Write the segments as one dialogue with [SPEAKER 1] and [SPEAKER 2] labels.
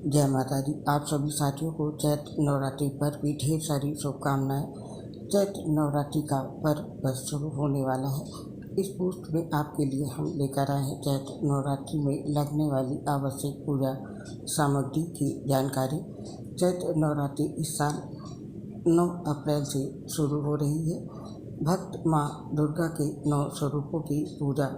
[SPEAKER 1] जय माता दी। आप सभी साथियों को चैत्र नवरात्रि पर भी ढेर सारी शुभकामनाएं। चैत्र नवरात्रि का पर्व बस शुरू होने वाला है। इस पोस्ट में आपके लिए हम लेकर आए हैं चैत्र नवरात्रि में लगने वाली आवश्यक पूजा सामग्री की जानकारी। चैत्र नवरात्रि इस साल 9 अप्रैल से शुरू हो रही है। भक्त माँ दुर्गा के 9 स्वरूपों की पूजा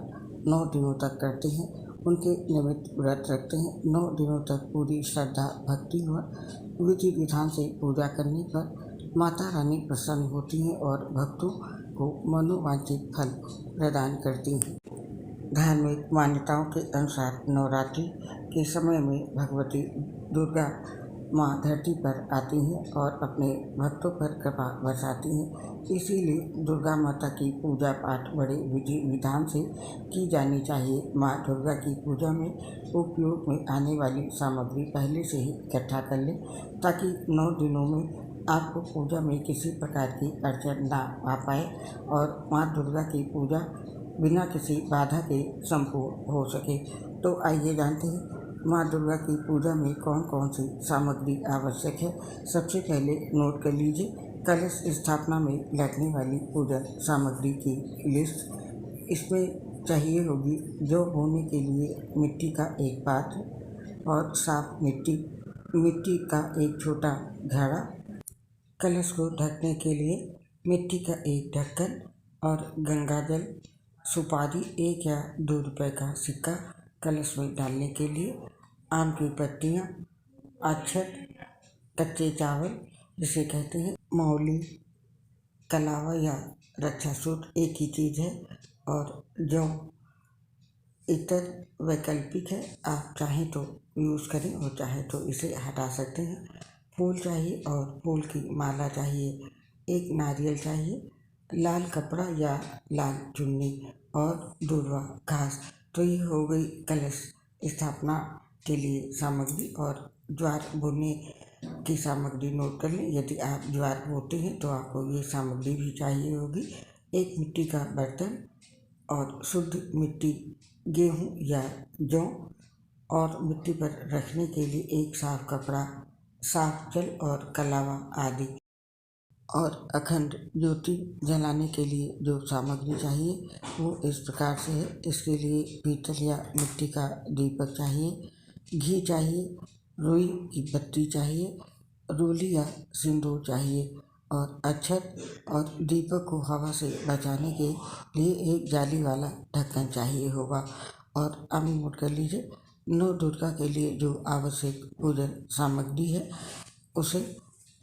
[SPEAKER 1] 9 दिनों तक करते हैं। उनके निमित्त व्रत रखते हैं। 9 दिनों तक पूरी श्रद्धा भक्ति और विधि विधान से पूजा करने पर माता रानी प्रसन्न होती हैं और भक्तों को मनोवांछित फल प्रदान करती हैं। धार्मिक मान्यताओं के अनुसार नवरात्रि के समय में भगवती दुर्गा माँ धरती पर आती हैं और अपने भक्तों पर कृपा बरसाती हैं। इसीलिए दुर्गा माता की पूजा पाठ बड़े विधि विधान से की जानी चाहिए। माँ दुर्गा की पूजा में उपयोग में आने वाली सामग्री पहले से ही इकट्ठा कर लें ताकि 9 दिनों में आपको पूजा में किसी प्रकार की अड़चन ना आ पाए और माँ दुर्गा की पूजा बिना किसी बाधा के संपूर्ण हो सके। तो आइए जानते हैं माँ दुर्गा की पूजा में कौन कौन सी सामग्री आवश्यक है। सबसे पहले नोट कर लीजिए कलश स्थापना में लगने वाली पूजा सामग्री की लिस्ट। इसमें चाहिए होगी जौ बोने के लिए मिट्टी का एक पात्र और साफ मिट्टी का एक छोटा घड़ा, कलश को ढकने के लिए मिट्टी का एक ढक्कन और गंगाजल, सुपारी 1 या 2 रुपये का सिक्का कलश में डालने के लिए, आम की पत्तियाँ, अक्षत, कच्चे चावल जिसे कहते हैं मौली, कलावा या रक्षा सूत्र एक ही चीज़ है, और जौ इतर वैकल्पिक है। आप चाहें तो यूज़ करें और चाहे तो इसे हटा सकते हैं। फूल चाहिए और फूल की माला चाहिए। एक नारियल चाहिए, लाल कपड़ा या लाल चुन्नी और दूर्वा घास। तो ये हो गई कलश स्थापना के लिए सामग्री। और ज्वार बोने की सामग्री नोट कर लें। यदि आप ज्वार बोते हैं तो आपको ये सामग्री भी चाहिए होगी। एक मिट्टी का बर्तन और शुद्ध मिट्टी, गेहूँ या जौ, और मिट्टी पर रखने के लिए एक साफ कपड़ा, साफ जल और कलावा आदि। और अखंड ज्योति जलाने के लिए जो सामग्री चाहिए वो इस प्रकार से है। इसके लिए पीतल या मिट्टी का दीपक चाहिए, घी चाहिए, रुई की पत्ती चाहिए, रोली या सिंदूर चाहिए और अक्षत और दीपक को हवा से बचाने के लिए एक जाली वाला ढक्कन चाहिए होगा। और अब नोट कर लीजिए नौ दुर्गा के लिए जो आवश्यक पूजन सामग्री है उसे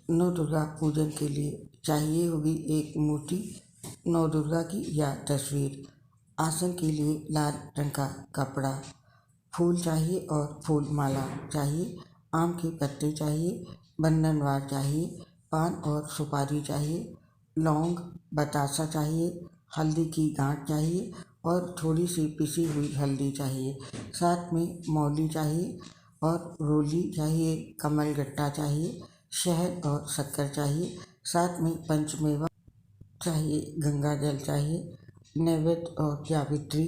[SPEAKER 1] नौ दुर्गा पूजन के लिए चाहिए होगी एक मूर्ति नौ दुर्गा की या तस्वीर, आसन के लिए लाल रंग का कपड़ा, फूल चाहिए और फूल माला चाहिए, आम के पत्ते चाहिए, बंधनवार चाहिए, पान और सुपारी चाहिए, लौंग, बतासा चाहिए, हल्दी की गांठ चाहिए और थोड़ी सी पिसी हुई हल्दी चाहिए। साथ में मौली चाहिए और रोली चाहिए, कमल गट्टा चाहिए, शहद और शक्कर चाहिए। साथ में पंचमेवा चाहिए, गंगा जल चाहिए, नैवेद्य और जावित्री,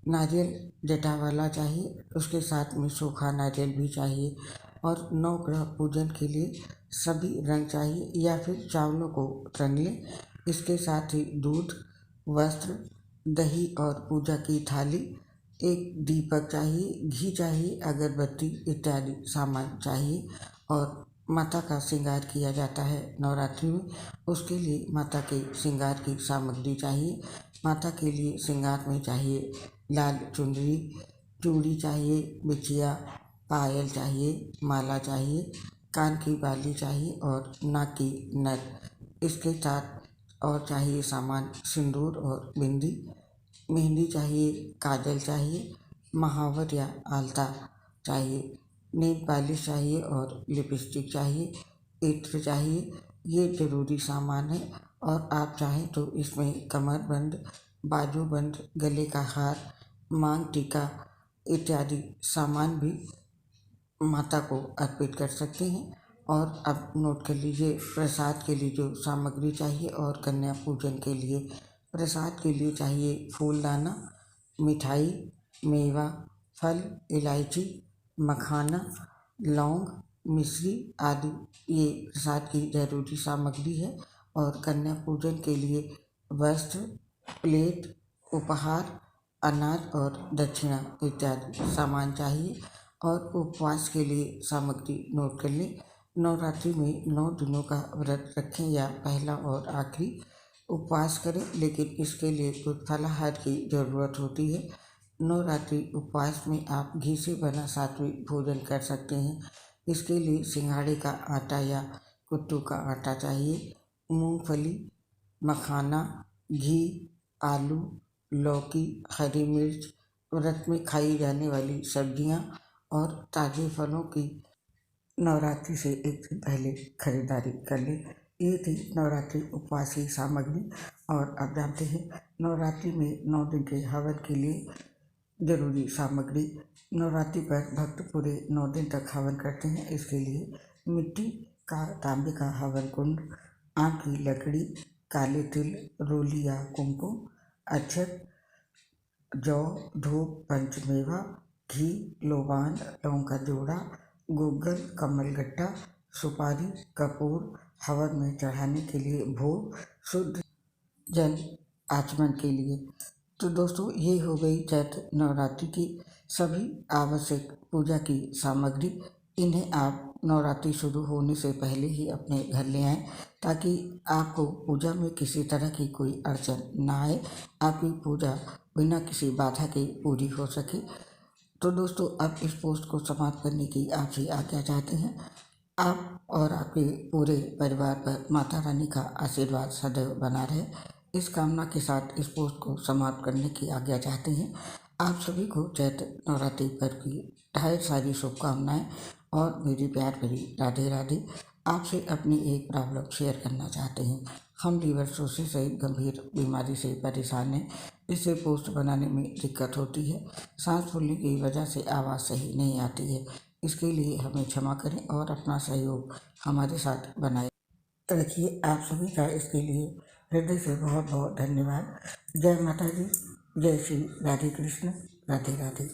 [SPEAKER 1] नारियल जटा वाला चाहिए, उसके साथ में सूखा नारियल भी चाहिए। और 9 ग्रह पूजन के लिए सभी रंग चाहिए या फिर चावलों को रंग लें। इसके साथ ही दूध, वस्त्र, दही और पूजा की थाली, एक दीपक चाहिए, घी चाहिए, अगरबत्ती इत्यादि सामान चाहिए। और माता का श्रृंगार किया जाता है नवरात्रि में, उसके लिए माता के श्रृंगार की सामग्री चाहिए। माता के लिए श्रृंगार में चाहिए लाल चुनरी, चूड़ी चाहिए, बिछिया, पायल चाहिए, माला चाहिए, कान की बाली चाहिए और नाक की नथ। इसके साथ और चाहिए सामान सिंदूर और बिंदी, मेहंदी चाहिए, काजल चाहिए, महावर या आलता चाहिए, नेल पॉलिश चाहिए और लिपस्टिक चाहिए, इत्र चाहिए। ये ज़रूरी सामान है। और आप चाहें तो इसमें कमरबंद, बाजूबंद, गले का हार, मांग टीका इत्यादि सामान भी माता को अर्पित कर सकते हैं। और अब नोट कर लीजिए प्रसाद के लिए जो सामग्री चाहिए। और कन्या पूजन के लिए प्रसाद के लिए चाहिए फूलदाना, मिठाई, मेवा, फल, इलायची, मखाना, लौंग, मिश्री आदि ये प्रसाद की जरूरी सामग्री है। और कन्या पूजन के लिए वस्त्र, प्लेट, उपहार, अनाज और दक्षिणा इत्यादि सामान चाहिए। और उपवास के लिए सामग्री नोट कर लें। नवरात्रि में 9 दिनों का व्रत रखें या पहला और आखिरी उपवास करें, लेकिन इसके लिए कुछ फलाहार की ज़रूरत होती है। नवरात्रि उपवास में आप घी से बना सात्विक भोजन कर सकते हैं। इसके लिए सिंघाड़े का आटा या कुट्टू का आटा चाहिए। मूंगफली, मखाना, घी, आलू, लौकी, हरी मिर्च, व्रत में खाई जाने वाली सब्जियां और ताजे फलों की नवरात्रि से एक दिन पहले खरीदारी कर लें। ये थी नवरात्रि उपवास की सामग्री। और आप जानते हैं नवरात्रि में 9 दिन के हवन के लिए जरूरी सामग्री। नवरात्रि पर भक्त पूरे 9 दिन तक हवन करते हैं। इसके लिए मिट्टी का तांबे का हवन कुंड, आम की लकड़ी, काले तिल, रोली या कुमकुम, अक्षत, जौ, धूप, पंचमेवा, घी, लोबान, लौंग का जोड़ा, गूगल, कमलगट्टा, सुपारी, कपूर, हवन में चढ़ाने के लिए भोग, शुद्ध जल आचमन के लिए। तो दोस्तों ये हो गई चैत्र नवरात्रि की सभी आवश्यक पूजा की सामग्री। इन्हें आप नवरात्रि शुरू होने से पहले ही अपने घर ले आएँ, ताकि आपको पूजा में किसी तरह की कोई अड़चन ना आए, आपकी पूजा बिना किसी बाधा के पूरी हो सके। तो दोस्तों अब इस पोस्ट को समाप्त करने की आपसे आज्ञा चाहते हैं। आप और आपके पूरे परिवार पर माता रानी का आशीर्वाद सदैव बना रहे, इस कामना के साथ इस पोस्ट को समाप्त करने की आज्ञा चाहते हैं। आप सभी को चैत्र नवरात्रि पर्व की ढेर सारी शुभकामनाएं और मेरी प्यार भरी राधे राधे। आपसे अपनी एक प्रॉब्लम शेयर करना चाहते हैं। हम लीवर सोसिस सहित गंभीर बीमारी से परेशान हैं। इससे पोस्ट बनाने में दिक्कत होती है। सांस फूलने की वजह से आवाज़ सही नहीं आती है। इसके लिए हमें क्षमा करें और अपना सहयोग हमारे साथ बनाए रखिए। आप सभी का इसके लिए हृदय से बहुत बहुत धन्यवाद। जय माता दी, जय श्री राधे कृष्ण, राधे राधे।